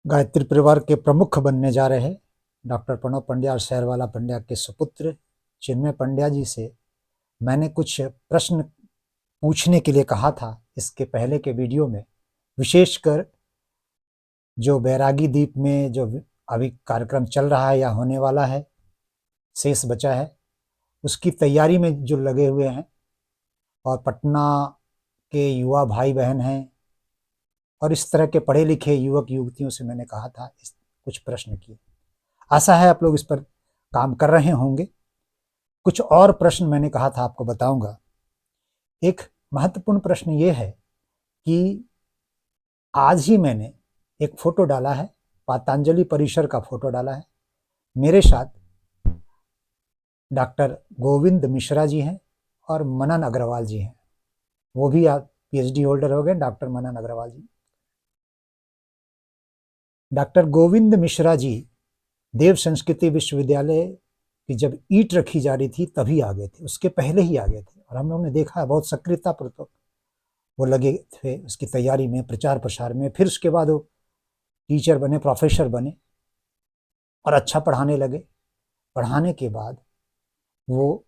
गायत्री परिवार के प्रमुख बनने जा रहे डॉक्टर प्रणव पंड्या और शहरवाला पंड्या के सुपुत्र चिन्मय पंड्या जी से मैंने कुछ प्रश्न पूछने के लिए कहा था इसके पहले के वीडियो में। विशेषकर जो बैरागी द्वीप में जो अभी कार्यक्रम चल रहा है या होने वाला है, शेष बचा है, उसकी तैयारी में जो लगे हुए हैं और पटना के युवा भाई बहन हैं और इस तरह के पढ़े लिखे युवक युवतियों से मैंने कहा था कुछ प्रश्न किए। आशा है आप लोग इस पर काम कर रहे होंगे। कुछ और प्रश्न मैंने कहा था आपको बताऊंगा। एक महत्वपूर्ण प्रश्न ये है कि आज ही मैंने एक फोटो डाला है, पतंजलि परिसर का फोटो डाला है। मेरे साथ डॉक्टर गोविंद मिश्रा जी हैं और मनन अग्रवाल जी हैं। वो भी आप पीएचडी होल्डर हो गए, डॉक्टर मनन अग्रवाल जी। डॉक्टर गोविंद मिश्रा जी देव संस्कृति विश्वविद्यालय की जब ईंट रखी जा रही थी तभी आ गए थे, उसके पहले ही आ गए थे और हम लोगों ने देखा है बहुत सक्रियतापूर्वक वो लगे थे उसकी तैयारी में, प्रचार प्रसार में। फिर उसके बाद वो टीचर बने, प्रोफेसर बने और अच्छा पढ़ाने लगे। पढ़ाने के बाद वो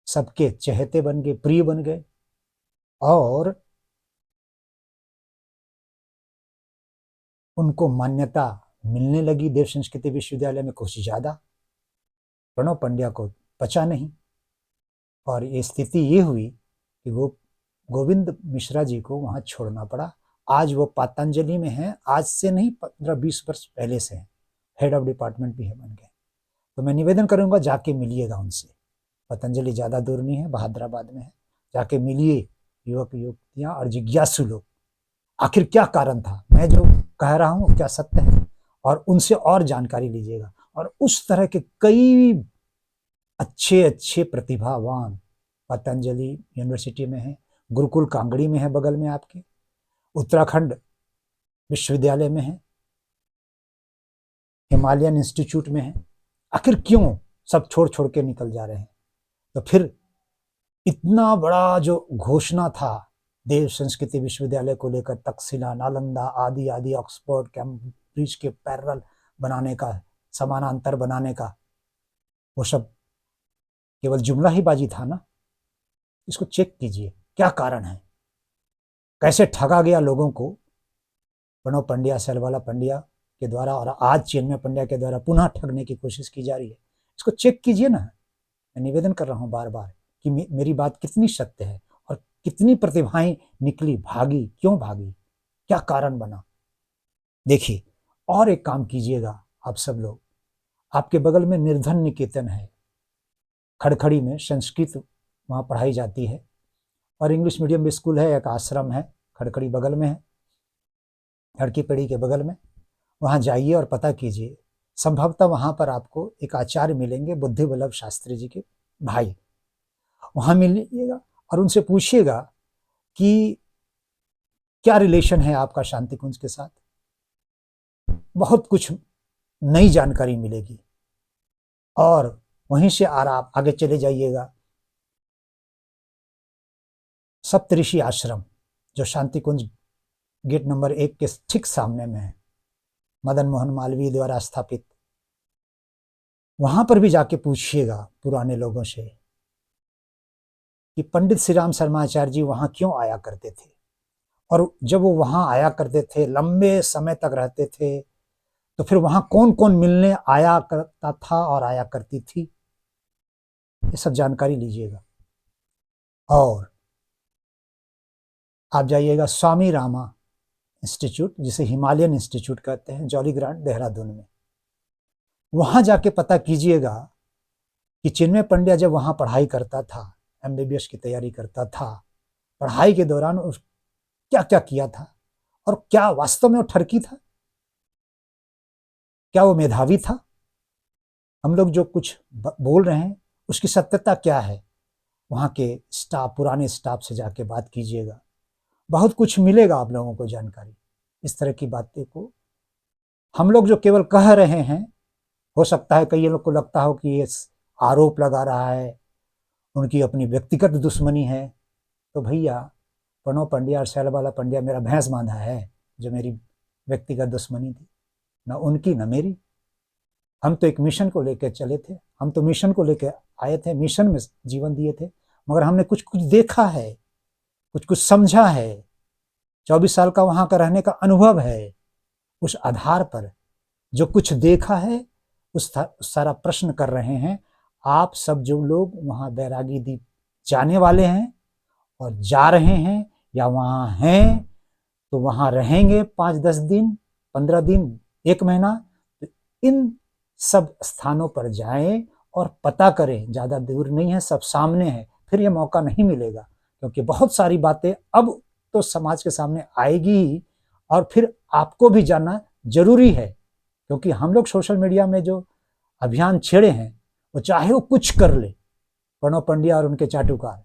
सबके चहेते बन गए, प्रिय बन गए और उनको मान्यता मिलने लगी देव संस्कृति विश्वविद्यालय में कुछ ज़्यादा। प्रणव पंड्या को पचा नहीं और ये स्थिति ये हुई कि वो गोविंद मिश्रा जी को वहाँ छोड़ना पड़ा। आज वो पतंजलि में हैं, आज से नहीं 15-20 वर्ष पहले से हैं, हेड ऑफ डिपार्टमेंट भी है बन गए। तो मैं निवेदन करूँगा जाके मिलिएगा उनसे। पतंजलि ज़्यादा दूर नहीं है, बहादुराबाद में है। जाके मिलिए युवक युवतियाँ और जिज्ञासु लोग, आखिर क्या कारण था, मैं जो कह रहा हूँ क्या सत्य है, और उनसे और जानकारी लीजिएगा। और उस तरह के कई अच्छे अच्छे प्रतिभावान पतंजलि यूनिवर्सिटी में है, गुरुकुल कांगड़ी में है बगल में आपके, उत्तराखंड विश्वविद्यालय में है, हिमालयन इंस्टीट्यूट में है। आखिर क्यों सब छोड़ छोड़ के निकल जा रहे हैं? तो फिर इतना बड़ा जो घोषणा था देव संस्कृति विश्वविद्यालय को लेकर, तक्षशिला, नालंदा आदि आदि, ऑक्सफोर्ड, कैम्ब्रिज के पैरेलल बनाने का, समानांतर बनाने का, वो सब केवल जुमला ही बाजी था ना। इसको चेक कीजिए क्या कारण है, कैसे ठगा गया लोगों को प्रणव पंड्या, शहरवाला पंड्या के द्वारा, और आज चिन्मय पंड्या के द्वारा पुनः ठगने की कोशिश की जा रही है। इसको चेक कीजिए ना। मैं निवेदन कर रहा हूँ बार बार कि मेरी बात कितनी सत्य है और कितनी प्रतिभाएं निकली, भागी, क्यों भागी, क्या कारण बना। देखिए, और एक काम कीजिएगा आप सब लोग, आपके बगल में निर्धन निकेतन है खड़खड़ी में, संस्कृत वहाँ पढ़ाई जाती है और इंग्लिश मीडियम स्कूल है, एक आश्रम है खड़खड़ी बगल में है, लड़की पेड़ी के बगल में। वहाँ जाइए और पता कीजिए, संभवतः वहाँ पर आपको एक आचार्य मिलेंगे, बुद्धि वल्लभ शास्त्री जी के भाई। वहाँ मिलिएगा और उनसे पूछिएगा कि क्या रिलेशन है आपका शांति कुंज के साथ। बहुत कुछ नई जानकारी मिलेगी। और वहीं से आप आगे चले जाइएगा, सप्तऋषि आश्रम जो शांति कुंज गेट नंबर 1 के ठीक सामने में है, मदन मोहन मालवीय द्वारा स्थापित। वहां पर भी जाके पूछिएगा पुराने लोगों से कि पंडित श्री राम शर्माचार्य जी वहां क्यों आया करते थे, और जब वो वहां आया करते थे, लंबे समय तक रहते थे, तो फिर वहां कौन कौन मिलने आया करता था और आया करती थी, ये सब जानकारी लीजिएगा। और आप जाइएगा स्वामी रामा इंस्टीट्यूट, जिसे हिमालयन इंस्टीट्यूट कहते हैं, जॉली ग्रांट देहरादून में। वहां जाके पता कीजिएगा कि चिन्मय पंड्या जब वहां पढ़ाई करता था, एमबीबीएस की तैयारी करता था, पढ़ाई के दौरान क्या क्या किया था और क्या वास्तव में वो ठरकी था, क्या वो मेधावी था। हम लोग जो कुछ बोल रहे हैं उसकी सत्यता क्या है, वहाँ के स्टाफ, पुराने स्टाफ से जाके बात कीजिएगा, बहुत कुछ मिलेगा आप लोगों को जानकारी। इस तरह की बातें को हम लोग जो केवल कह रहे हैं, हो सकता है कई लोग को लगता हो कि ये आरोप लगा रहा है, उनकी अपनी व्यक्तिगत दुश्मनी है। तो भैया, प्रणव पंड्या और शैलबाला पंड्या मेरा भैंस बांधा है जो मेरी व्यक्तिगत दुश्मनी थी। न उनकी न मेरी। हम तो एक मिशन को लेकर चले थे, हम तो मिशन को लेकर आए थे, मिशन में जीवन दिए थे, मगर हमने कुछ कुछ देखा है, कुछ कुछ समझा है, 24 साल का वहां का रहने का अनुभव है। उस आधार पर जो कुछ देखा है उस सारा प्रश्न कर रहे हैं। आप सब जो लोग वहां बैरागी द्वीप जाने वाले हैं और जा रहे हैं या वहां हैं, तो वहां रहेंगे 5-10 दिन, 15 दिन, 1 महीना, तो इन सब स्थानों पर जाएं और पता करें। ज़्यादा दूर नहीं है, सब सामने है। फिर ये मौका नहीं मिलेगा, क्योंकि बहुत सारी बातें अब तो समाज के सामने आएगी ही, और फिर आपको भी जानना जरूरी है। क्योंकि हम लोग सोशल मीडिया में जो अभियान छेड़े हैं, वो चाहे वो कुछ कर ले, प्रणव पंड्या और उनके चाटुकार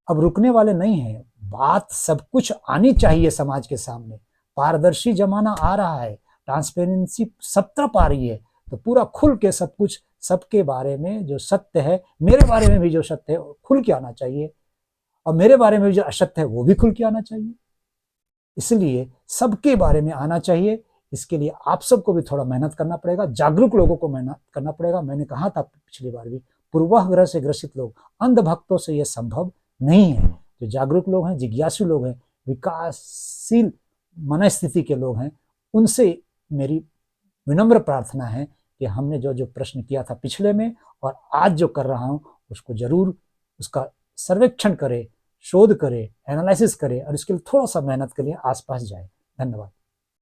अब रुकने वाले नहीं हैं। बात सब कुछ आनी चाहिए समाज के सामने। पारदर्शी जमाना आ रहा है, ट्रांसपेरेंसी सब तरफ आ रही है, तो पूरा खुल के सब कुछ, सबके बारे में जो सत्य है, मेरे बारे में भी जो सत्य है खुल के आना चाहिए, और मेरे बारे में भी जो असत्य है वो भी खुल के आना चाहिए। इसलिए सबके बारे में आना चाहिए। इसके लिए आप सबको भी थोड़ा मेहनत करना पड़ेगा, जागरूक लोगों को मेहनत करना पड़ेगा। मैंने कहा था पिछली बार भी, पूर्वाग्रह से ग्रसित लोग, अंधभक्तों से यह संभव नहीं है। जो जागरूक लोग हैं, जिज्ञासु लोग हैं, विकासशील मनस्थिति के लोग हैं, उनसे मेरी विनम्र प्रार्थना है कि हमने जो जो प्रश्न किया था पिछले में और आज जो कर रहा हूं, उसको जरूर उसका सर्वेक्षण करें, शोध करें, एनालिसिस करें, और इसके लिए थोड़ा सा मेहनत के लिए आसपास जाए। धन्यवाद।